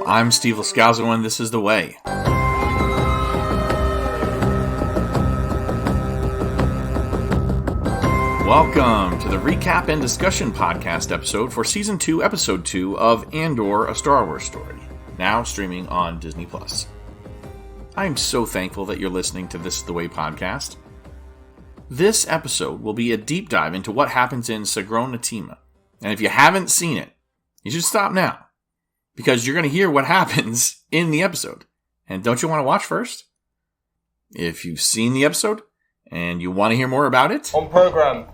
I'm Steve Lascalzo, and this is The Way. Welcome to the Recap and Discussion Podcast episode for Season 2, Episode 2 of Andor, a Star Wars Story, now streaming on Disney+. I'm so thankful that you're listening to This is The Way podcast. This episode will be a deep dive into what happens in Sagrona Teema. And if you haven't seen it, you should stop now, because you're going to hear what happens in the episode. And don't you want to watch first? If you've seen the episode and you want to hear more about it... On program.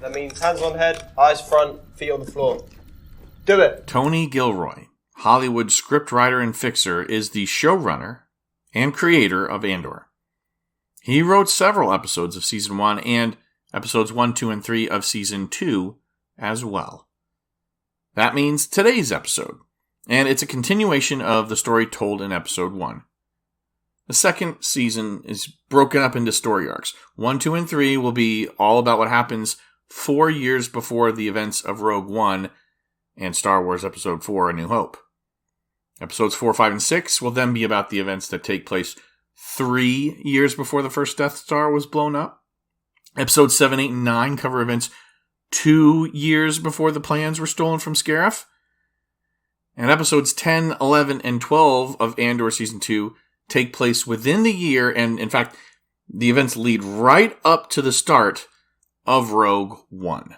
That means hands on head, eyes front, feet on the floor. Do it. Tony Gilroy, Hollywood scriptwriter and fixer, is the showrunner and creator of Andor. He wrote several episodes of Season 1 and episodes 1, 2, and 3 of Season 2 as well. That means today's episode, and it's a continuation of the story told in Episode 1. The second season is broken up into story arcs. 1, 2, and 3 will be all about what happens 4 years before the events of Rogue One and Star Wars Episode 4, A New Hope. Episodes 4, 5, and 6 will then be about the events that take place 3 years before the first Death Star was blown up. Episodes 7, 8, and 9 cover events 2 years before the plans were stolen from Scarif. And episodes 10, 11, and 12 of Andor Season 2 take place within the year, and in fact, the events lead right up to the start of Rogue One.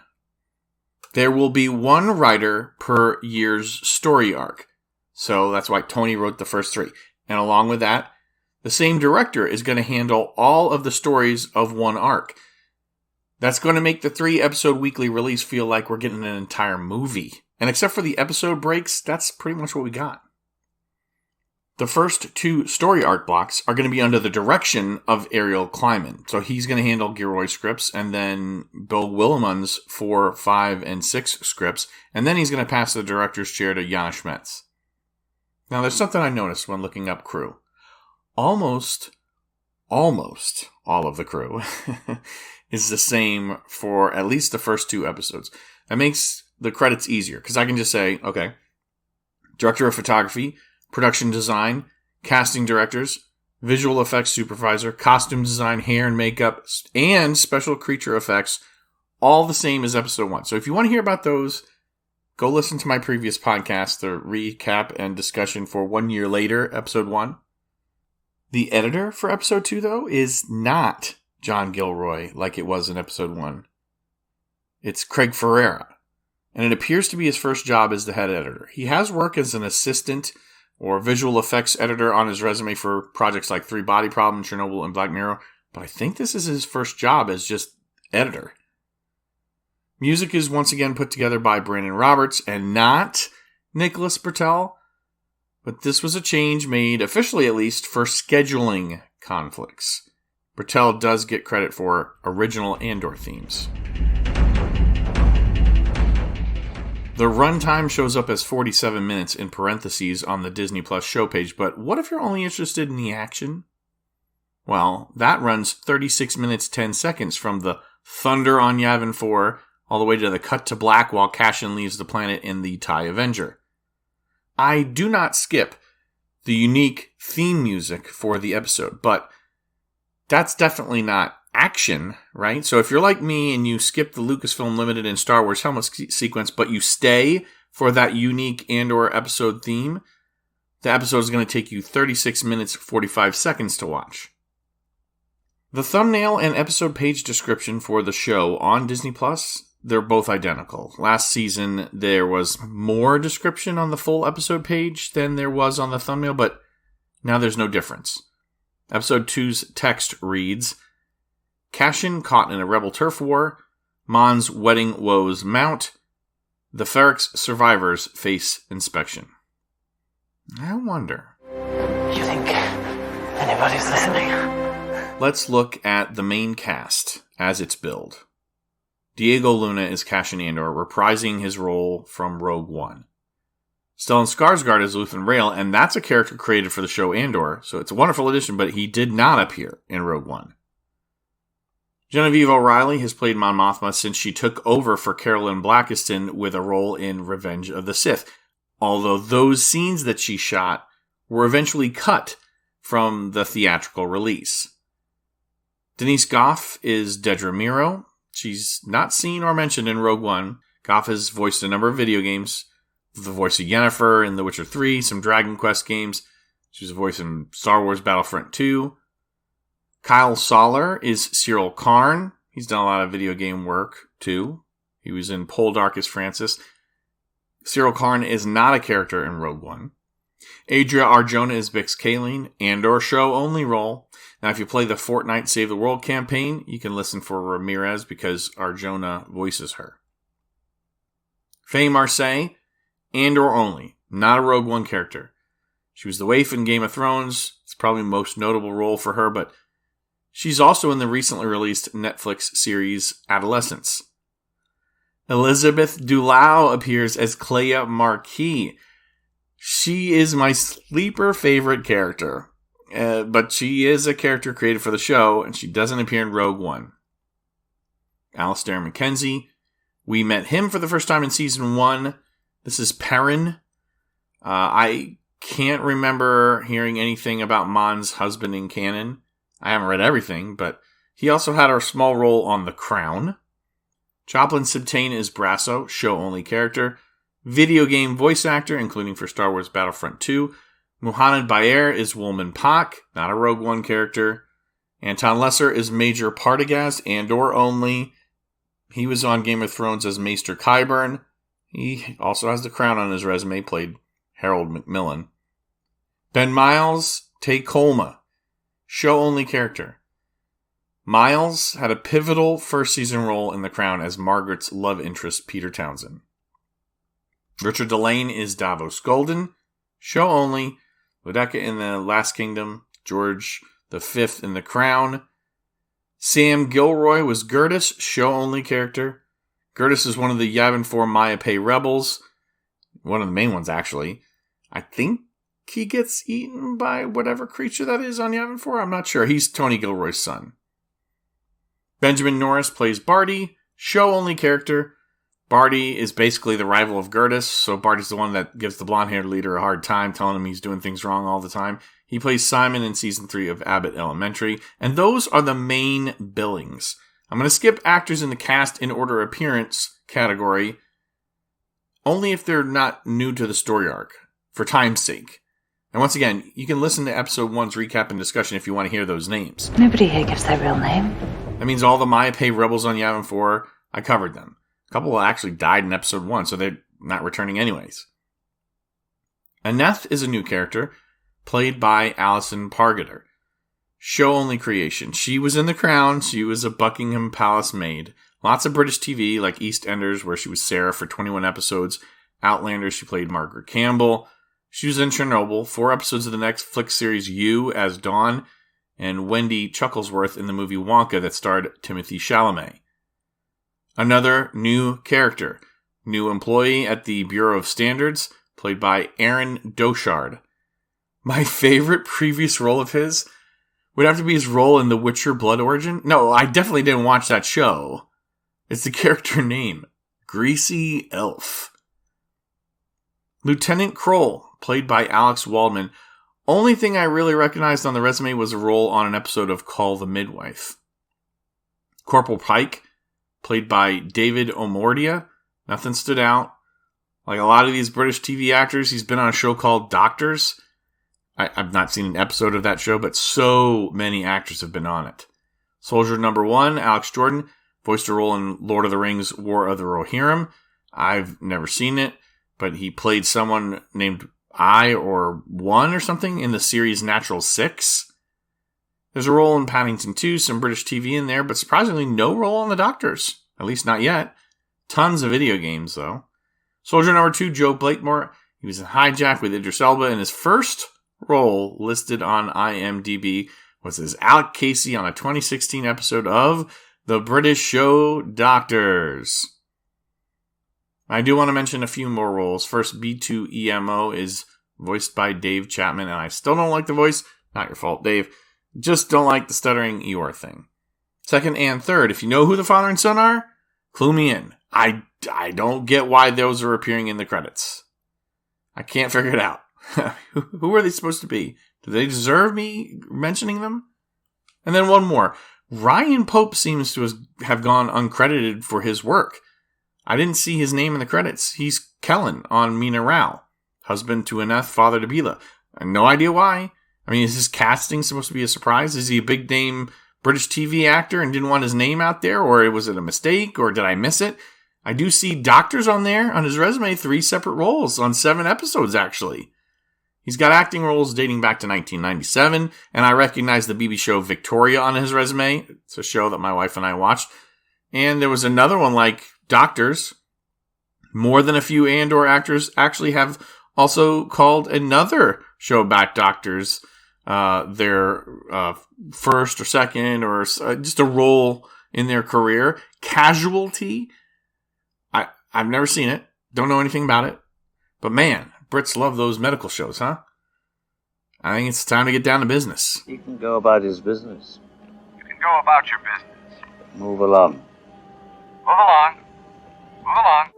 There will be one writer per year's story arc. So that's why Tony wrote the first 3. And along with that, the same director is going to handle all of the stories of one arc. That's going to make the 3-episode weekly release feel like we're getting an entire movie. And except for the episode breaks, that's pretty much what we got. The first 2 story arc blocks are going to be under the direction of Ariel Kleiman. So he's going to handle Gilroy's scripts, and then Bill Willimon's 4, 5, and 6 scripts. And then he's going to pass the director's chair to Jana Schmetz. Now, there's something I noticed when looking up crew. Almost all of the crew is the same for at least the first 2 episodes. That makes the credits easier, because I can just say, okay, director of photography, production design, casting directors, visual effects supervisor, costume design, hair and makeup, and special creature effects, all the same as episode 1. So if you want to hear about those, go listen to my previous podcast, the recap and discussion for 1 year later, episode 1. The editor for episode 2, though, is not John Gilroy like it was in episode 1. It's Craig Ferreira, and it appears to be his first job as the head editor. He has worked as an assistant or visual effects editor on his resume for projects like 3 Body Problem, Chernobyl, and Black Mirror, but I think this is his first job as just editor. Music is once again put together by Brandon Roberts and not Nicholas Bertel, but this was a change made, officially at least, for scheduling conflicts. Bertel does get credit for original Andor themes. The runtime shows up as 47 minutes in parentheses on the Disney Plus show page, but what if you're only interested in the action? Well, that runs 36 minutes 10 seconds from the thunder on Yavin 4 all the way to the cut to black while Cassian leaves the planet in the TIE Avenger. I do not skip the unique theme music for the episode, but that's definitely not action, right? So if you're like me and you skip the Lucasfilm Limited and Star Wars helmet sequence, but you stay for that unique Andor episode theme, the episode is going to take you 36 minutes, 45 seconds to watch. The thumbnail and episode page description for the show on Disney Plus, they're both identical. Last season, there was more description on the full episode page than there was on the thumbnail, but now there's no difference. Episode 2's text reads, Cassian caught in a rebel turf war, Mon's wedding woes mount, the Ferrix survivors face inspection. I wonder. You think anybody's listening? Let's look at the main cast as it's billed. Diego Luna is Cassian Andor, reprising his role from Rogue One. Stellan Skarsgård is Luthen Rael, and that's a character created for the show Andor, so it's a wonderful addition, but he did not appear in Rogue One. Genevieve O'Reilly has played Mon Mothma since she took over for Carolyn Blackiston with a role in Revenge of the Sith. although those scenes that she shot were eventually cut from the theatrical release. Denise Goff is Dedra Meero. She's not seen or mentioned in Rogue One. Goff has voiced a number of video games. The voice of Yennefer in The Witcher 3, some Dragon Quest games. She was a voice in Star Wars Battlefront 2. Kyle Soller is Cyril Karn. He's done a lot of video game work, too. He was in Poldark as Francis. Cyril Karn is not a character in Rogue One. Adria Arjona is Bix Kayleen, Andor show-only role. Now, if you play the Fortnite Save the World campaign, you can listen for Ramirez because Arjona voices her. Faye Marseille, Andor only, not a Rogue One character. She was the waif in Game of Thrones. It's probably the most notable role for her, but she's also in the recently released Netflix series Adolescence. Elizabeth Dulau appears as Kleya Marquis. She is my sleeper favorite character, but she is a character created for the show, and she doesn't appear in Rogue One. Alistair McKenzie, we met him for the first time in Season 1. This is Perrin. I can't remember hearing anything about Mon's husband in canon. I haven't read everything, but he also had a small role on The Crown. Joplin Sibtain is Brasso, show-only character. Video game voice actor, including for Star Wars Battlefront 2. Muhammad Bayer is Woolman Pak, not a Rogue One character. Anton Lesser is Major Partagaz, Andor only. He was on Game of Thrones as Maester Qyburn. He also has The Crown on his resume, played Harold Macmillan. Ben Miles, Tay Kolma, show-only character. Miles had a pivotal first-season role in The Crown as Margaret's love interest, Peter Townsend. Richard Delane is Davos Golden, show-only. Laudeka in The Last Kingdom, George V in The Crown. Sam Gilroy was Gertis, show-only character. Gertis is one of the Yavin 4 Maya Pei rebels. One of the main ones, actually. I think he gets eaten by whatever creature that is on Yavin 4. I'm not sure. He's Tony Gilroy's son. Benjamin Norris plays Barty, show-only character. Barty is basically the rival of Gertis, so Barty's the one that gives the blonde-haired leader a hard time, telling him he's doing things wrong all the time. He plays Simon in Season 3 of Abbott Elementary, and those are the main billings. I'm going to skip actors in the cast in order appearance category, only if they're not new to the story arc, for time's sake. And once again, you can listen to Episode 1's recap and discussion if you want to hear those names. Nobody here gives their real name. That means all the Maya Pei rebels on Yavin 4, I covered them. A couple actually died in Episode 1, so they're not returning anyways. Aneth is a new character, played by Alison Pargeter. Show-only creation. She was in The Crown. She was a Buckingham Palace maid. Lots of British TV, like EastEnders, where she was Sarah for 21 episodes. Outlander, she played Margaret Campbell. She was in Chernobyl, 4 episodes of the Netflix series You as Dawn, and Wendy Chucklesworth in the movie Wonka that starred Timothée Chalamet. Another new character, new employee at the Bureau of Standards, played by Aaron Dochard. My favorite previous role of his would have to be his role in The Witcher Blood Origin. No, I definitely didn't watch that show. It's the character name, Greasy Elf. Lieutenant Kroll, played by Alex Waldman. Only thing I really recognized on the resume was a role on an episode of Call the Midwife. Corporal Pike, played by David Omordia. Nothing stood out. Like a lot of these British TV actors, he's been on a show called Doctors. I've not seen an episode of that show, but so many actors have been on it. Soldier number 1, Alex Jordan, voiced a role in Lord of the Rings, War of the Rohirrim. I've never seen it, but he played someone named I or One or something in the series Natural 6. There's a role in Paddington 2, some British TV in there, but surprisingly no role on The Doctors. At least not yet. Tons of video games, though. Soldier number 2, Joe Blakemore. He was in Hijack with Idris Elba, and his first role listed on IMDb was as Alec Casey on a 2016 episode of the British show Doctors. I do want to mention a few more roles. First, B2EMO is voiced by Dave Chapman, and I still don't like the voice. Not your fault, Dave. Just don't like the stuttering Eeyore thing. Second and third, if you know who the father and son are, clue me in. I don't get why those are appearing in the credits. I can't figure it out. Who are they supposed to be? Do they deserve me mentioning them? And then one more. Ryan Pope seems to have gone uncredited for his work. I didn't see his name in the credits. He's Kellen on Mina Rao, husband to Aneth, father to Bila. I have no idea why. I mean, is his casting supposed to be a surprise? Is he a big name British TV actor and didn't want his name out there? Or was it a mistake? Or did I miss it? I do see doctors on there on his resume, 3 separate roles on 7 episodes, actually. He's got acting roles dating back to 1997, and I recognize the BBC show Victoria on his resume. It's a show that my wife and I watched. And there was another one like Doctors. More than a few Andor actors actually have also called another show back Doctors their first or second or just a role in their career. Casualty. I've never seen it. Don't know anything about it. But man, Brits love those medical shows, huh? I think it's time to get down to business. He can go about his business. You can go about your business. Move along. Move along. Move along.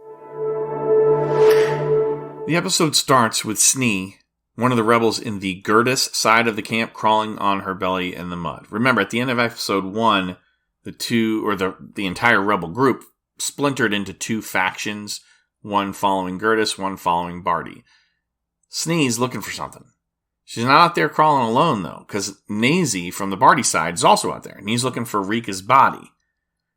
The episode starts with Snee, one of the rebels in the Gertis side of the camp, crawling on her belly in the mud. Remember, at the end of episode 1, the entire rebel group splintered into 2 factions, one following Gertis, one following Barty. Snee's looking for something. She's not out there crawling alone, though, because Nazi from the Barty side is also out there, and he's looking for Rika's body.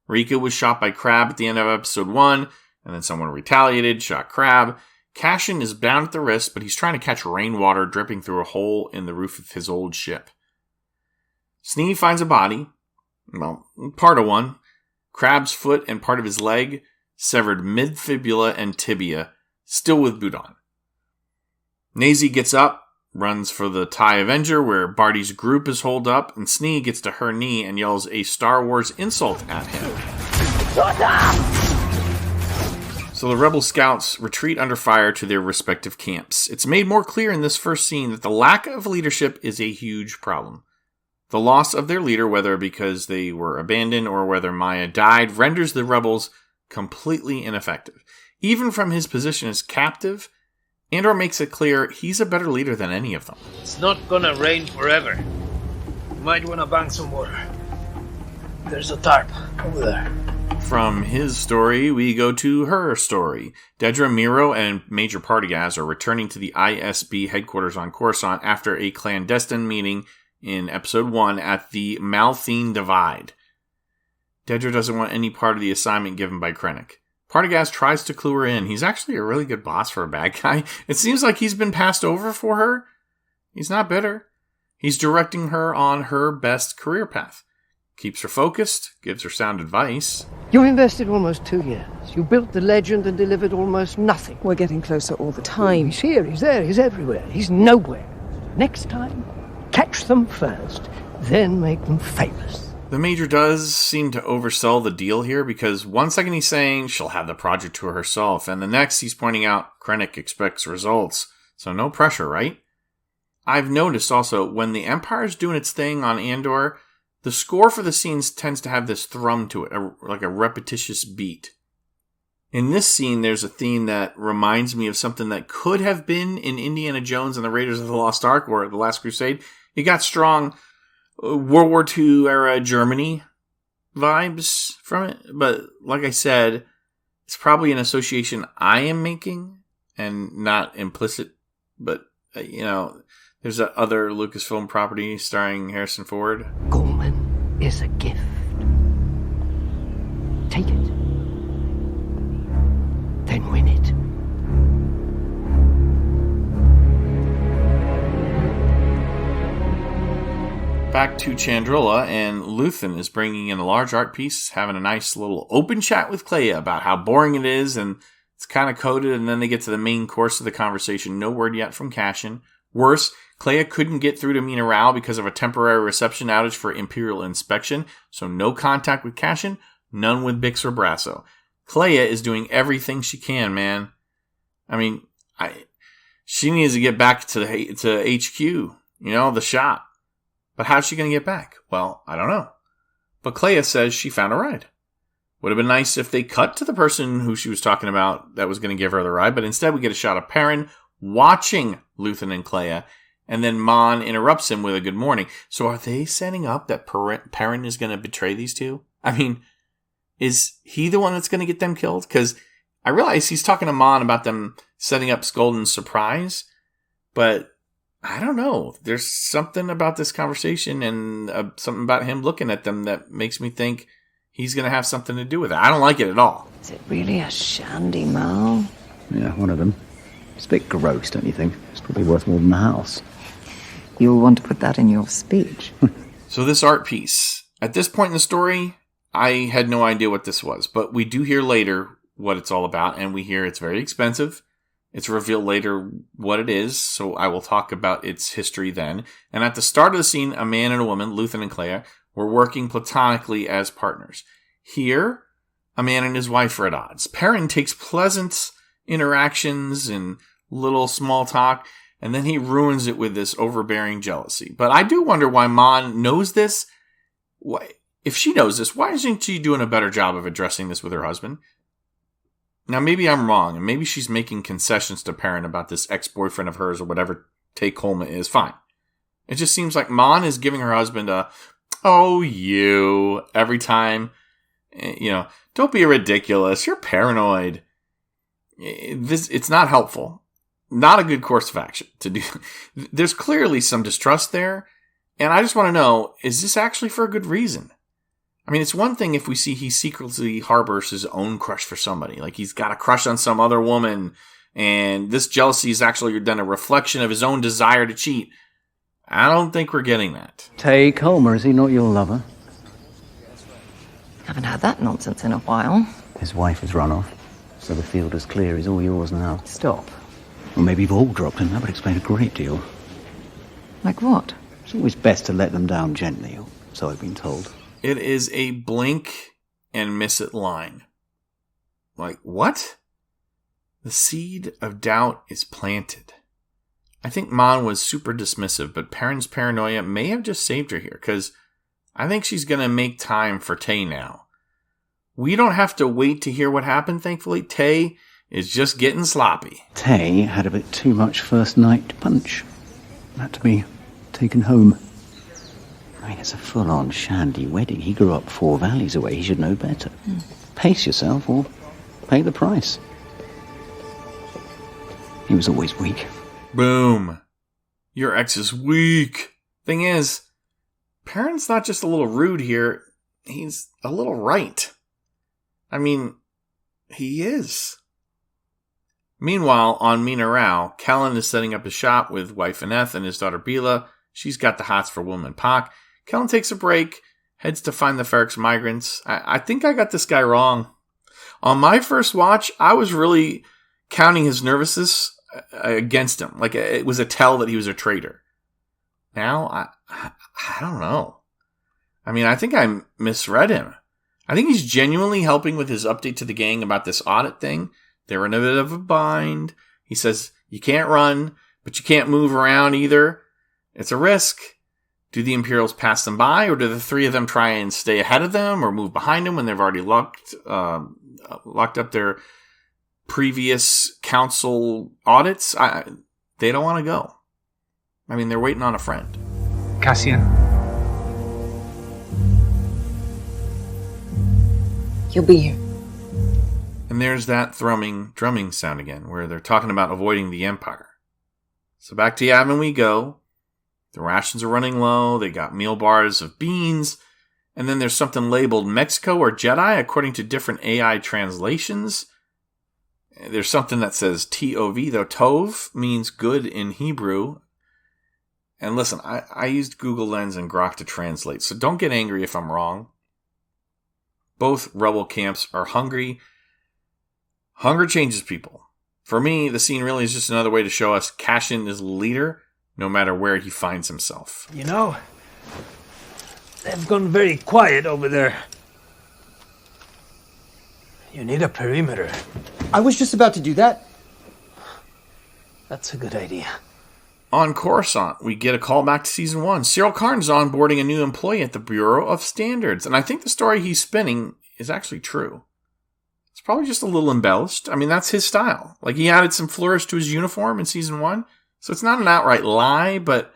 Rika was shot by Crab at the end of episode 1, and then someone retaliated, shot Crab. Cassian is bound at the wrist, but he's trying to catch rainwater dripping through a hole in the roof of his old ship. Snee finds a body, well, part of one. Crab's foot and part of his leg, severed mid-fibula and tibia, still with boot on. Nazi gets up, runs for the TIE Avenger where Barty's group is holed up, and Snee gets to her knee and yells a Star Wars insult at him. So the rebel scouts retreat under fire to their respective camps. It's made more clear in this first scene that the lack of leadership is a huge problem. The loss of their leader, whether because they were abandoned or whether Maya died, renders the rebels completely ineffective. Even from his position as captive, Andor makes it clear he's a better leader than any of them. It's not gonna rain forever. You might wanna bang some water. There's a tarp over there. From his story, we go to her story. Dedra, Miro, and Major Partygaz are returning to the ISB headquarters on Coruscant after a clandestine meeting in episode 1 at the Malthine Divide. Dedra doesn't want any part of the assignment given by Krennic. Partygaz tries to clue her in. He's actually a really good boss for a bad guy. It seems like he's been passed over for her. He's not bitter. He's directing her on her best career path. Keeps her focused, gives her sound advice. You invested almost 2 years. You built the legend and delivered almost nothing. We're getting closer all the time. He's here, he's there, he's everywhere. He's nowhere. Next time, catch them first, then make them famous. The Major does seem to oversell the deal here because one second he's saying she'll have the project to herself, and the next he's pointing out Krennic expects results. So no pressure, right? I've noticed also when the Empire's doing its thing on Andor, the score for the scenes tends to have this thrum to it, like a repetitious beat. In this scene, there's a theme that reminds me of something that could have been in Indiana Jones and the Raiders of the Lost Ark or The Last Crusade. You got strong World War II era Germany vibes from it, but like I said, it's probably an association I am making and not implicit, but there's that other Lucasfilm property starring Harrison Ford. Gorman is a gift. Take it. Then win it. Back to Chandrila, and Luthen is bringing in a large art piece, having a nice little open chat with Kleya about how boring it is, and it's kind of coded, and then they get to the main course of the conversation. No word yet from Cassian. Worse, Kleya couldn't get through to Mina Rao because of a temporary reception outage for Imperial inspection, so no contact with Cassian, none with Bix or Brasso. Kleya is doing everything she can, man. I mean, she needs to get back to HQ, the shop. But how's she going to get back? Well, I don't know. But Kleya says she found a ride. Would have been nice if they cut to the person who she was talking about that was going to give her the ride, but instead we get a shot of Perrin watching Luthen and Kleya, and then Mon interrupts him with a good morning. So are they setting up that Perrin is going to betray these two? I mean, is he the one that's going to get them killed? Because I realize he's talking to Mon about them setting up Skolden's surprise, but I don't know. There's something about this conversation and something about him looking at them that makes me think he's going to have something to do with it. I don't like it at all. Is it really a shandy, Mal? Yeah, one of them. It's a bit gross, don't you think? It's probably worth more than the house. You'll want to put that in your speech. So this art piece, at this point in the story, I had no idea what this was, but we do hear later what it's all about, and we hear it's very expensive. It's revealed later what it is, so I will talk about its history then. And at the start of the scene, a man and a woman, Luthen and Kleya, were working platonically as partners. Here, a man and his wife are at odds. Perrin takes pleasant interactions and little small talk, and then he ruins it with this overbearing jealousy. But I do wonder why Mon knows this. If she knows this, why isn't she doing a better job of addressing this with her husband? Now, maybe I'm wrong, and maybe she's making concessions to Perrin about this ex-boyfriend of hers or whatever Tay Colma is. Fine. It just seems like Mon is giving her husband a, oh, you, every time. Don't be ridiculous. You're paranoid. It's not helpful. Not a good course of action to do. There's clearly some distrust there, and I just want to know, is this actually for a good reason? I mean, it's one thing if we see he secretly harbors his own crush for somebody. Like he's got a crush on some other woman, and this jealousy is actually then a reflection of his own desire to cheat. I don't think we're getting that. Tay Colma, is he not your lover? Haven't had that nonsense in a while. His wife has run off, so the field is clear. He's all yours now. Stop. Or maybe you've all dropped him. That would explain a great deal. Like what? It's always best to let them down gently, so I've been told. It is a blink and miss it line. Like, what? The seed of doubt is planted. I think Mon was super dismissive, but Perrin's paranoia may have just saved her here, because I think she's going to make time for Tay now. We don't have to wait to hear what happened, thankfully. Tay is just getting sloppy. Tay had a bit too much first night punch. Had to be taken home. I mean, it's a full-on shandy wedding. He grew up 4 valleys away. He should know better. Pace yourself or pay the price. He was always weak. Boom. Your ex is weak. Thing is, Perrin's not just a little rude here. He's a little right. I mean, he is. Meanwhile, on Mina Rao, Callan is setting up his shop with wife Aneth and his daughter Bila. She's got the hots for Woman Pak. Callan takes a break, heads to find the Ferrex migrants. I think I got this guy wrong. On my first watch, I was really counting his nervousness against him. Like it was a tell that he was a traitor. Now, I don't know. I mean, I think I misread him. I think he's genuinely helping with his update to the gang about this audit thing. They're in a bit of a bind. He says, you can't run, but you can't move around either. It's a risk. Do the Imperials pass them by, or do the 3 of them try and stay ahead of them or move behind them when they've already locked up their previous council audits? They don't want to go. I mean, they're waiting on a friend. Cassian. You'll be here. And there's that drumming sound again, where they're talking about avoiding the Empire. So back to Yavin we go. The rations are running low. They got meal bars of beans. And then there's something labeled Mexico or Jedi, according to different AI translations. There's something that says TOV, though Tov means good in Hebrew. And listen, I used Google Lens and Grok to translate, so don't get angry if I'm wrong. Both rebel camps are hungry. Hunger changes people. For me, the scene really is just another way to show us Cassian is the leader, no matter where he finds himself. You know, they've gone very quiet over there. You need a perimeter. I was just about to do that. That's a good idea. On Coruscant, we get a call back to Season 1. Cyril Karn's onboarding a new employee at the Bureau of Standards, and I think the story he's spinning is actually true. It's probably just a little embellished. I mean, that's his style. Like, he added some flourish to his uniform in season 1. So it's not an outright lie, but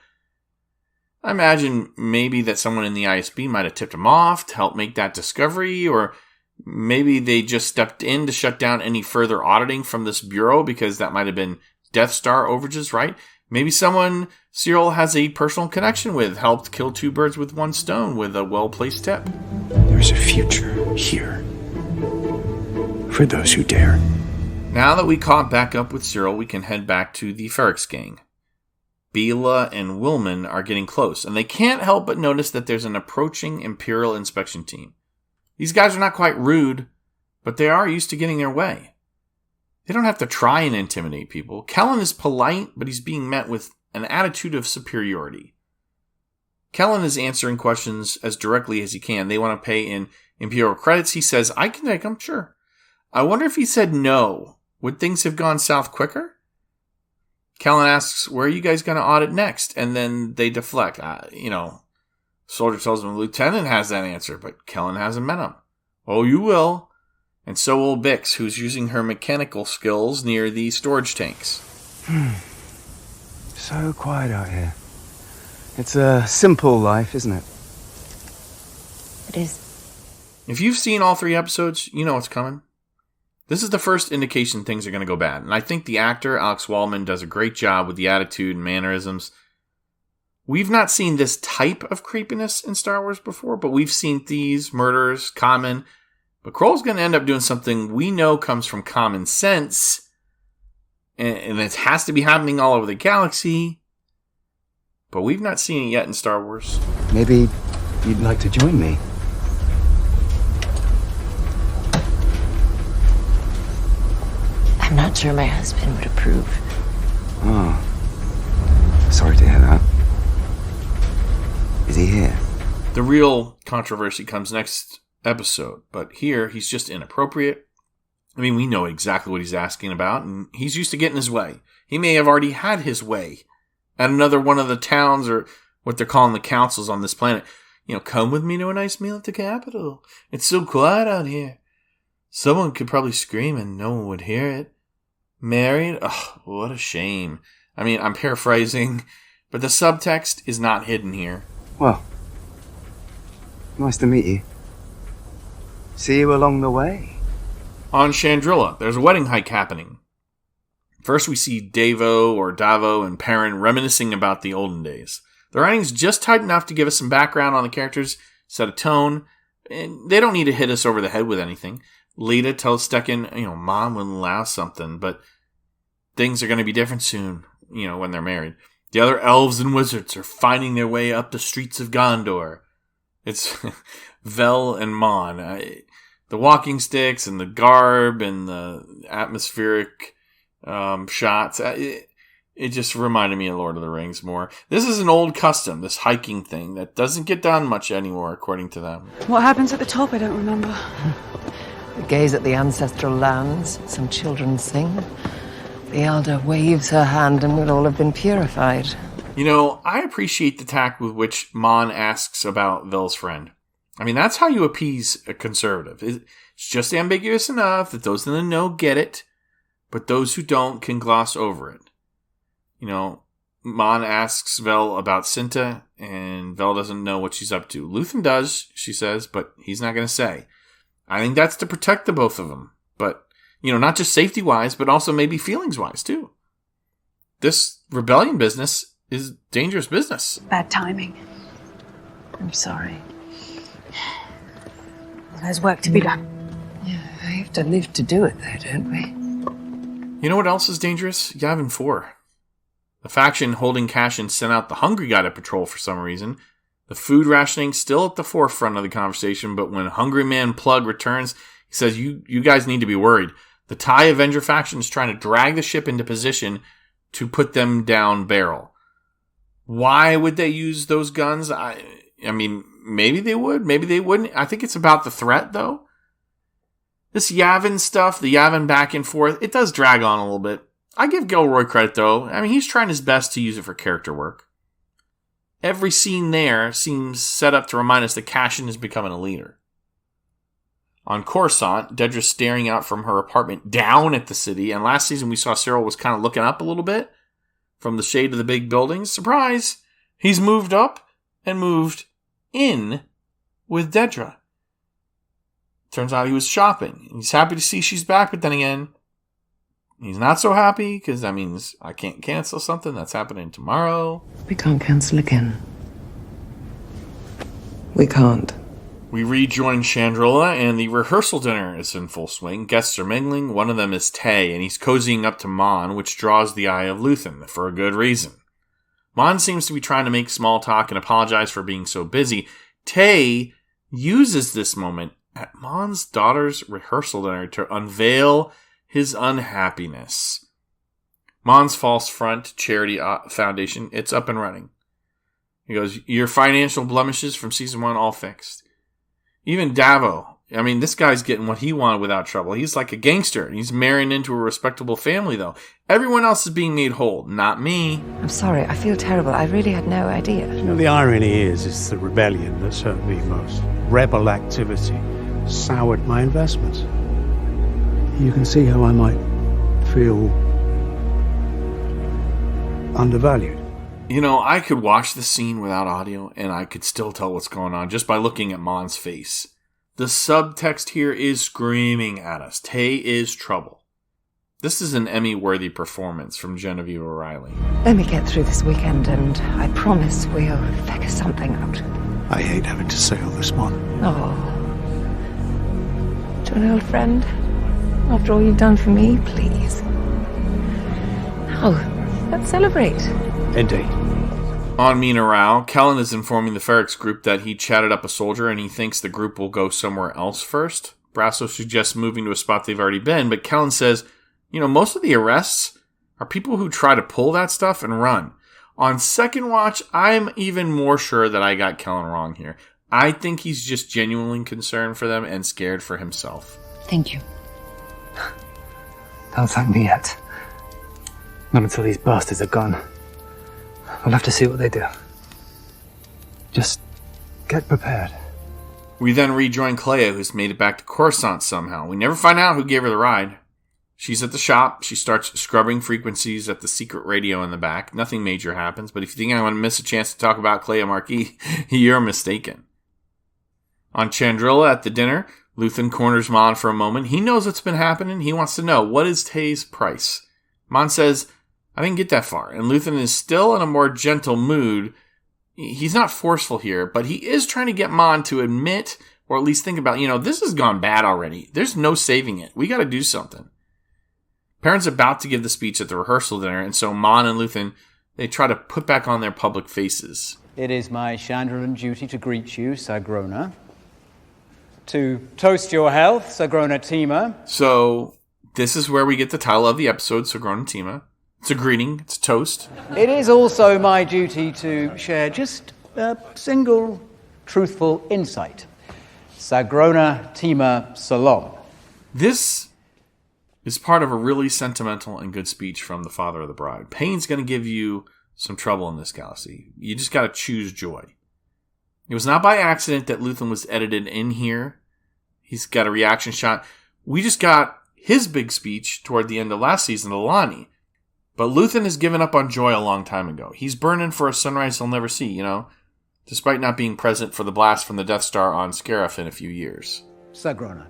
I imagine maybe that someone in the ISB might have tipped him off to help make that discovery, or maybe they just stepped in to shut down any further auditing from this bureau because that might have been Death Star overages, right? Maybe someone Cyril has a personal connection with helped kill 2 birds with 1 stone with a well-placed tip. There's a future here for those who dare. Now that we caught back up with Cyril, we can head back to the Ferrix gang. Bela and Willman are getting close, and they can't help but notice that there's an approaching Imperial inspection team. These guys are not quite rude, but they are used to getting their way. They don't have to try and intimidate people. Kellen is polite, but he's being met with an attitude of superiority. Kellen is answering questions as directly as he can. They want to pay in Imperial credits. He says, I can take them, sure. I wonder if he said no, would things have gone south quicker? Kellen asks, where are you guys going to audit next? And then they deflect. Soldier tells him the lieutenant has that answer, but Kellen hasn't met him. Oh, you will. And so will Bix, who's using her mechanical skills near the storage tanks. So quiet out here. It's a simple life, isn't it? It is. If you've seen all 3 episodes, you know what's coming. This is the first indication things are going to go bad. And I think the actor, Alex Waldman, does a great job with the attitude and mannerisms. We've not seen this type of creepiness in Star Wars before, but we've seen thieves, murderers, common. But Kroll's going to end up doing something we know comes from common sense. And it has to be happening all over the galaxy. But we've not seen it yet in Star Wars. Maybe you'd like to join me. I'm not sure my husband would approve. Oh. Sorry to hear that. Is he here? The real controversy comes next episode, but here he's just inappropriate. I mean, we know exactly what he's asking about, and he's used to getting his way. He may have already had his way at another one of the towns, or what they're calling the councils on this planet. Come with me to a nice meal at the capital. It's so quiet out here. Someone could probably scream and no one would hear it. Married? Oh, what a shame. I mean, I'm paraphrasing, but the subtext is not hidden here. Well, nice to meet you. See you along the way. On Chandrilla, there's a wedding hike happening. First we see Davo and Perrin reminiscing about the olden days. The writing's just tight enough to give us some background on the characters, set a tone, and they don't need to hit us over the head with anything. Lita tells Stecken, Mom wouldn't allow something, but things are going to be different soon, when they're married. The other elves and wizards are finding their way up the streets of Gondor. It's Vel and Mon. The walking sticks and the garb and the atmospheric shots. It just reminded me of Lord of the Rings more. This is an old custom, this hiking thing, that doesn't get done much anymore, according to them. What happens at the top? I don't remember. We gaze at the ancestral lands. Some children sing. The elder waves her hand and we'll all have been purified. I appreciate the tact with which Mon asks about Vel's friend. I mean, that's how you appease a conservative. It's just ambiguous enough that those in the know get it, but those who don't can gloss over it. Mon asks Vel about Cinta, and Vel doesn't know what she's up to. Luthen does, she says, but he's not going to say. I think that's to protect the both of them. But, not just safety-wise, but also maybe feelings-wise, too. This rebellion business is dangerous business. Bad timing. I'm sorry. There's work to be done. Yeah, we have to live to do it, though, don't we? You know what else is dangerous? Yavin 4. The faction holding Cassian sent out the hungry guy to patrol for some reason. The food rationing still at the forefront of the conversation, but when Hungry Man Plug returns, he says, you guys need to be worried. The TIE Avenger faction is trying to drag the ship into position to put them down barrel. Why would they use those guns? I mean, maybe they would, maybe they wouldn't. I think it's about the threat, though. This Yavin stuff, the Yavin back and forth, it does drag on a little bit. I give Gilroy credit, though. I mean, he's trying his best to use it for character work. Every scene there seems set up to remind us that Cassian is becoming a leader. On Coruscant, Dedra's staring out from her apartment down at the city, and last season we saw Cyril was kind of looking up a little bit from the shade of the big buildings. Surprise! He's moved up and moved in with Dedra. Turns out he was shopping. He's happy to see she's back, but then again, he's not so happy because that means I can't cancel something that's happening tomorrow. We can't cancel again. We can't. We rejoin Chandrila, and the rehearsal dinner is in full swing. Guests are mingling. One of them is Tay, and he's cozying up to Mon, which draws the eye of Luthen, for a good reason. Mon seems to be trying to make small talk and apologize for being so busy. Tay uses this moment at Mon's daughter's rehearsal dinner to unveil his unhappiness. Mon's False Front Charity Foundation, it's up and running. He goes, your financial blemishes from season 1 all fixed. Even Davo, I mean, this guy's getting what he wanted without trouble. He's like a gangster. He's marrying into a respectable family, though. Everyone else is being made whole, not me. I'm sorry, I feel terrible. I really had no idea. You know, the irony is it's the rebellion that certainly most rebel activity soured my investments. You can see how I might feel undervalued. You know, I could watch the scene without audio, and I could still tell what's going on just by looking at Mon's face. The subtext here is screaming at us. Tay is trouble. This is an Emmy-worthy performance from Genevieve O'Reilly. Let me get through this weekend, and I promise we'll figure something out. I hate having to say all this, Mon. Oh. To an old friend? After all you've done for me, please. Now, let's celebrate. Indeed. On Mina Rao, Kellen is informing the Ferrex group that he chatted up a soldier and he thinks the group will go somewhere else first. Brasso suggests moving to a spot they've already been, but Kellen says, you know, most of the arrests are people who try to pull that stuff and run. On second watch, I'm even more sure that I got Kellen wrong here. I think he's just genuinely concerned for them and scared for himself. Thank you. Don't thank me yet. Not until these bastards are gone. We'll have to see what they do. Just get prepared. We then rejoin Kleya, who's made it back to Coruscant somehow. We never find out who gave her the ride. She's at the shop. She starts scrubbing frequencies at the secret radio in the back. Nothing major happens, but if you think I want to miss a chance to talk about Kleya Marquis, you're mistaken. On Chandrila at the dinner, Luthen corners Mon for a moment. He knows what's been happening. He wants to know, what is Tay's price? Mon says, I didn't get that far, and Luthen is still in a more gentle mood. He's not forceful here, but he is trying to get Mon to admit, or at least think about, this has gone bad already. There's no saving it. We got to do something. Perrin's about to give the speech at the rehearsal dinner, and so Mon and Luthen, they try to put back on their public faces. It is my Chandrilan duty to greet you, Sagrona. To toast your health, Sagrona Teema. So, this is where we get the title of the episode, Sagrona Teema. It's a greeting. It's a toast. It is also my duty to share just a single truthful insight. Sagrona Teema Salom. This is part of a really sentimental and good speech from the father of the bride. Pain's going to give you some trouble in this galaxy. You just got to choose joy. It was not by accident that Luthen was edited in here. He's got a reaction shot. We just got his big speech toward the end of last season to Lonnie. But Luthen has given up on joy a long time ago. He's burning for a sunrise he'll never see, despite not being present for the blast from the Death Star on Scarif in a few years. Sagrona.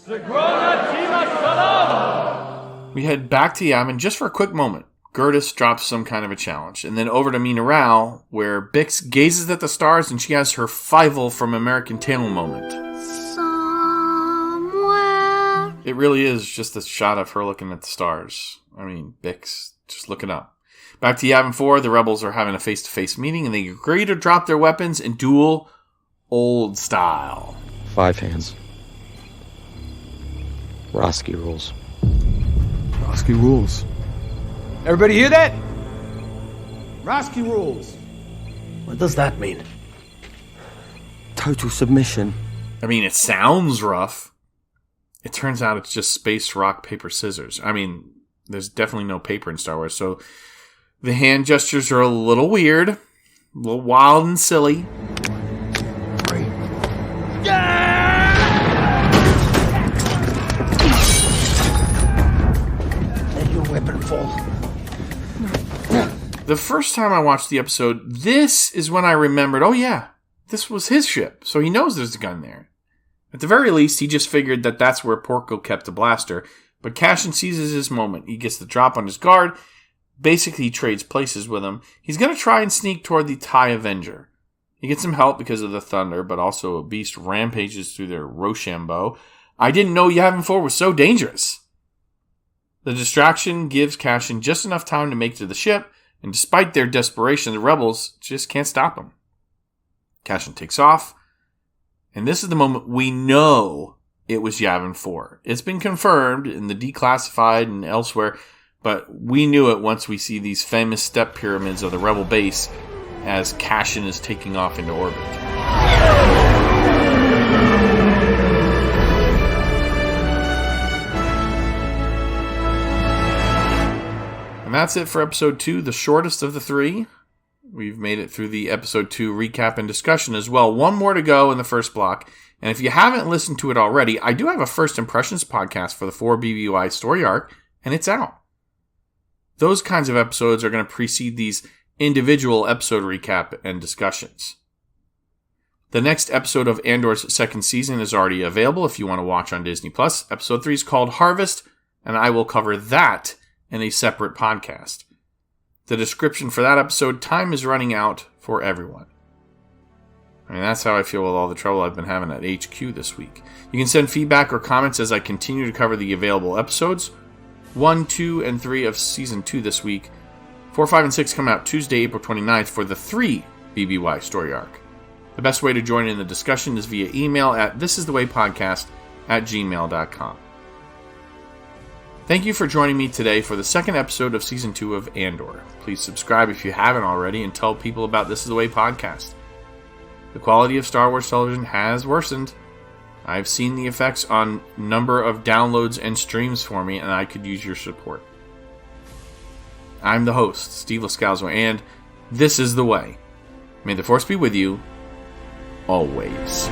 Sagrona Teema Salam! We head back to Yavin just for a quick moment. Gertis drops some kind of a challenge, and then over to Mina Rao, where Bix gazes at the stars and she has her Fievel from American Tail moment. Somewhere. It really is just a shot of her looking at the stars. I mean, Bix, just looking up. Back to Yavin 4, the rebels are having a face-to-face meeting, and they agree to drop their weapons and duel old style. 5 hands. Roski rules. Roski rules. Everybody hear that? Roski rules. What does that mean? Total submission. I mean, it sounds rough. It turns out it's just space, rock, paper, scissors. I mean, there's definitely no paper in Star Wars, so the hand gestures are a little weird, a little wild and silly. The first time I watched the episode, this is when I remembered, oh yeah, this was his ship, so he knows there's a gun there. At the very least, he just figured that that's where Porco kept the blaster, but Cassian seizes his moment. He gets the drop on his guard, basically trades places with him. He's going to try and sneak toward the TIE Avenger. He gets some help because of the thunder, but also a beast rampages through their Rochambeau. I didn't know Yavin 4 was so dangerous. The distraction gives Cassian just enough time to make it to the ship, and despite their desperation, the rebels just can't stop him. Cassian takes off, and this is the moment we know it was Yavin 4. It's been confirmed in the Declassified and elsewhere, but we knew it once we see these famous step pyramids of the rebel base as Cassian is taking off into orbit. And that's it for episode 2, the shortest of the 3. We've made it through the episode 2 recap and discussion as well. One more to go in the first block. And if you haven't listened to it already, I do have a First Impressions podcast for the 4 BBY story arc, and it's out. Those kinds of episodes are going to precede these individual episode recap and discussions. The next episode of Andor's second season is already available if you want to watch on Disney+. Episode 3 is called Harvest, and I will cover that in a separate podcast. The description for that episode, time is running out for everyone. I mean, that's how I feel with all the trouble I've been having at HQ this week. You can send feedback or comments as I continue to cover the available episodes. 1, 2, and 3 of Season 2 this week. 4, 5, and 6 come out Tuesday, April 29th for the 3 BBY story arc. The best way to join in the discussion is via email at thisisthewaypodcast@gmail.com. Thank you for joining me today for the second episode of Season 2 of Andor. Please subscribe if you haven't already and tell people about This Is The Way podcast. The quality of Star Wars television has worsened. I've seen the effects on number of downloads and streams for me, and I could use your support. I'm the host, Steve Lascalzo, and This Is The Way. May the Force be with you, always.